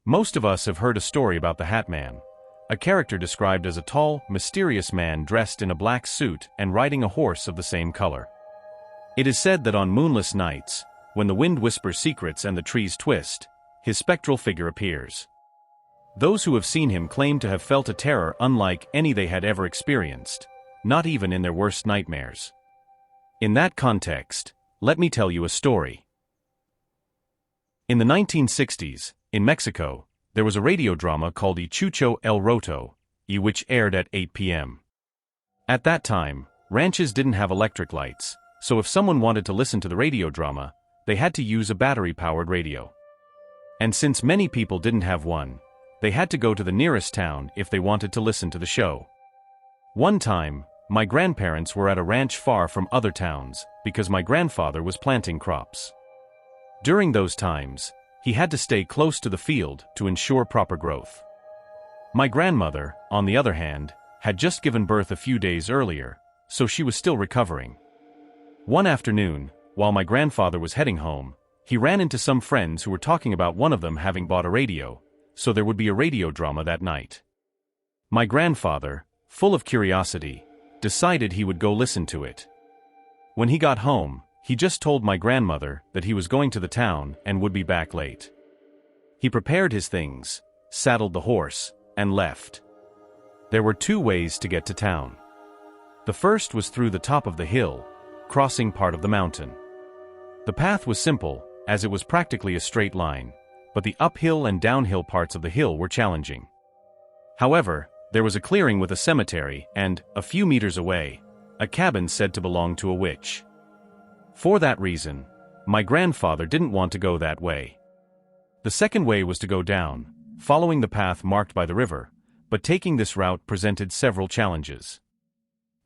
Most of us have heard a story about the Hat Man, a character described as a tall, mysterious man dressed in a black suit and riding a horse of the same color. It is said that on moonless nights, when the wind whispers secrets and the trees twist, his spectral figure appears. Those who have seen him claim to have felt a terror unlike any they had ever experienced, not even in their worst nightmares. In that context, let me tell you a story. In the 1960s, in Mexico, there was a radio drama called Y Chucho el Roto, which aired at 8 p.m. At that time, ranches didn't have electric lights, so if someone wanted to listen to the radio drama, they had to use a battery-powered radio. And since many people didn't have one, they had to go to the nearest town if they wanted to listen to the show. One time, my grandparents were at a ranch far from other towns because my grandfather was planting crops. During those times, he had to stay close to the field to ensure proper growth. My grandmother, on the other hand, had just given birth a few days earlier, so she was still recovering. One afternoon, while my grandfather was heading home, he ran into some friends who were talking about one of them having bought a radio, so there would be a radio drama that night. My grandfather, full of curiosity, decided he would go listen to it. When he got home, he just told my grandmother that he was going to the town and would be back late. He prepared his things, saddled the horse, and left. There were two ways to get to town. The first was through the top of the hill, crossing part of the mountain. The path was simple, as it was practically a straight line, but the uphill and downhill parts of the hill were challenging. However, there was a clearing with a cemetery and, a few meters away, a cabin said to belong to a witch. For that reason, my grandfather didn't want to go that way. The second way was to go down, following the path marked by the river, but taking this route presented several challenges.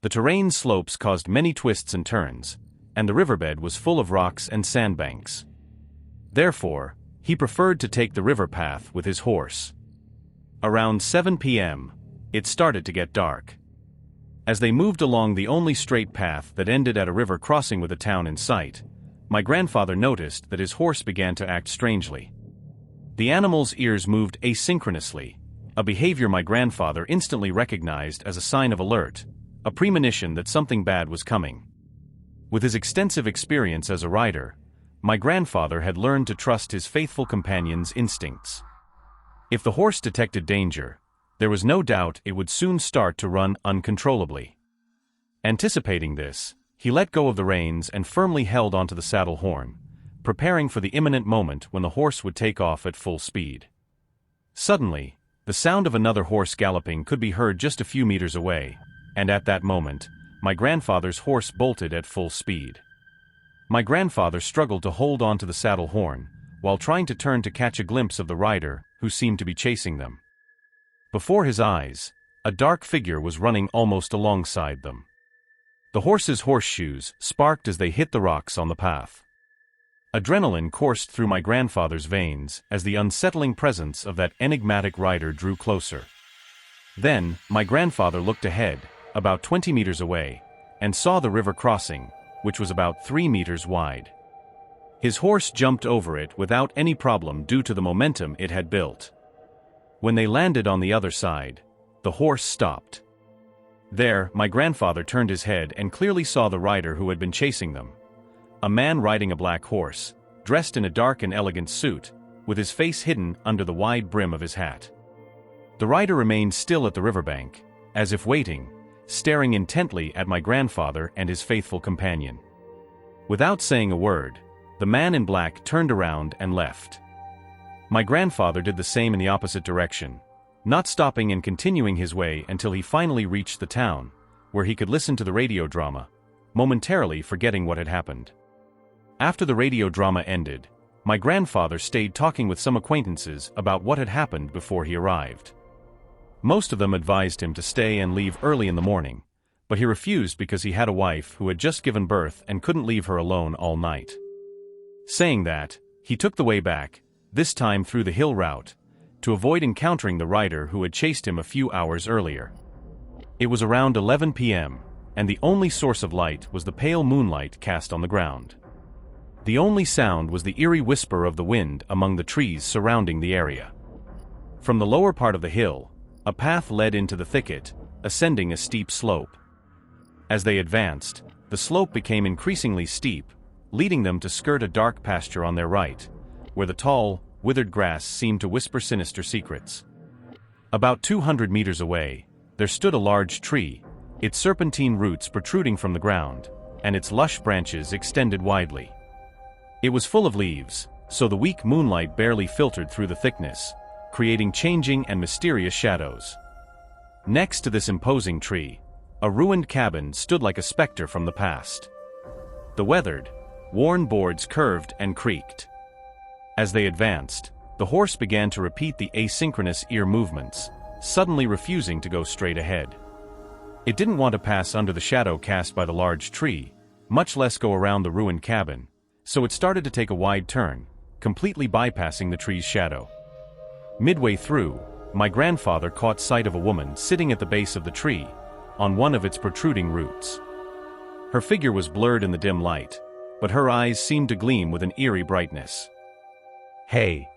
The terrain slopes caused many twists and turns, and the riverbed was full of rocks and sandbanks. Therefore, he preferred to take the river path with his horse. Around 7 p.m., it started to get dark. As they moved along the only straight path that ended at a river crossing with a town in sight, my grandfather noticed that his horse began to act strangely. The animal's ears moved asynchronously, a behavior my grandfather instantly recognized as a sign of alert, a premonition that something bad was coming. With his extensive experience as a rider, my grandfather had learned to trust his faithful companion's instincts. If the horse detected danger, there was no doubt it would soon start to run uncontrollably. Anticipating this, he let go of the reins and firmly held onto the saddle horn, preparing for the imminent moment when the horse would take off at full speed. Suddenly, the sound of another horse galloping could be heard just a few meters away, and at that moment, my grandfather's horse bolted at full speed. My grandfather struggled to hold onto the saddle horn, while trying to turn to catch a glimpse of the rider, who seemed to be chasing them. Before his eyes, a dark figure was running almost alongside them. The horse's horseshoes sparked as they hit the rocks on the path. Adrenaline coursed through my grandfather's veins as the unsettling presence of that enigmatic rider drew closer. Then, my grandfather looked ahead, about 20 meters away, and saw the river crossing, which was about 3 meters wide. His horse jumped over it without any problem due to the momentum it had built. When they landed on the other side, the horse stopped. There, my grandfather turned his head and clearly saw the rider who had been chasing them. A man riding a black horse, dressed in a dark and elegant suit, with his face hidden under the wide brim of his hat. The rider remained still at the riverbank, as if waiting, staring intently at my grandfather and his faithful companion. Without saying a word, the man in black turned around and left. My grandfather did the same in the opposite direction, not stopping and continuing his way until he finally reached the town, where he could listen to the radio drama, momentarily forgetting what had happened. After the radio drama ended, my grandfather stayed talking with some acquaintances about what had happened before he arrived. Most of them advised him to stay and leave early in the morning, but he refused because he had a wife who had just given birth and couldn't leave her alone all night. Saying that, he took the way back, this time through the hill route, to avoid encountering the rider who had chased him a few hours earlier. It was around 11 p.m., and the only source of light was the pale moonlight cast on the ground. The only sound was the eerie whisper of the wind among the trees surrounding the area. From the lower part of the hill, a path led into the thicket, ascending a steep slope. As they advanced, the slope became increasingly steep, leading them to skirt a dark pasture on their right, where the tall, withered grass seemed to whisper sinister secrets. About 200 meters away, there stood a large tree, its serpentine roots protruding from the ground, and its lush branches extended widely. It was full of leaves, so the weak moonlight barely filtered through the thickness, creating changing and mysterious shadows. Next to this imposing tree, a ruined cabin stood like a specter from the past. The weathered, worn boards curved and creaked. As they advanced, the horse began to repeat the asynchronous ear movements, suddenly refusing to go straight ahead. It didn't want to pass under the shadow cast by the large tree, much less go around the ruined cabin, so it started to take a wide turn, completely bypassing the tree's shadow. Midway through, my grandfather caught sight of a woman sitting at the base of the tree, on one of its protruding roots. Her figure was blurred in the dim light, but her eyes seemed to gleam with an eerie brightness. "Hey!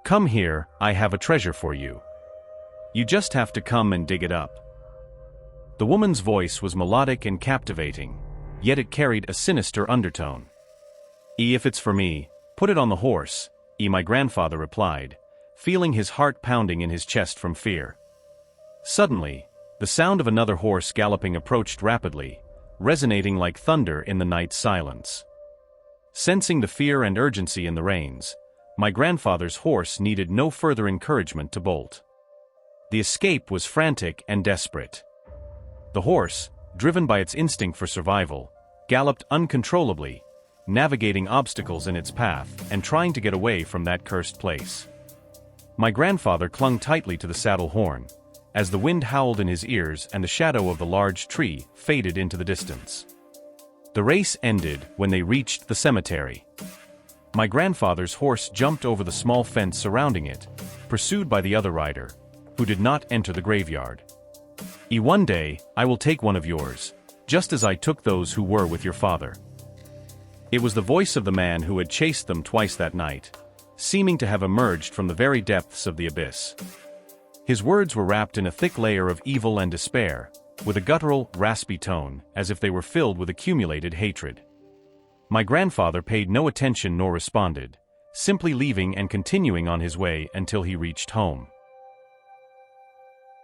Come here, I have a treasure for you. You just have to come and dig it up." The woman's voice was melodic and captivating, yet it carried a sinister undertone. "If it's for me, put it on the horse," my grandfather replied, feeling his heart pounding in his chest from fear. Suddenly, the sound of another horse galloping approached rapidly, resonating like thunder in the night's silence. Sensing the fear and urgency in the reins, my grandfather's horse needed no further encouragement to bolt. The escape was frantic and desperate. The horse, driven by its instinct for survival, galloped uncontrollably, navigating obstacles in its path and trying to get away from that cursed place. My grandfather clung tightly to the saddle horn, as the wind howled in his ears and the shadow of the large tree faded into the distance. The race ended when they reached the cemetery. My grandfather's horse jumped over the small fence surrounding it, pursued by the other rider, who did not enter the graveyard. One day, I will take one of yours, just as I took those who were with your father." It was the voice of the man who had chased them twice that night, seeming to have emerged from the very depths of the abyss. His words were wrapped in a thick layer of evil and despair, with a guttural, raspy tone, as if they were filled with accumulated hatred. My grandfather paid no attention nor responded, simply leaving and continuing on his way until he reached home.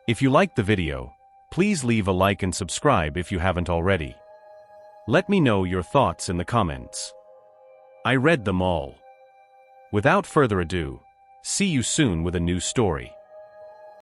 If you liked the video, please leave a like and subscribe if you haven't already. Let me know your thoughts in the comments. I read them all. Without further ado, see you soon with a new story.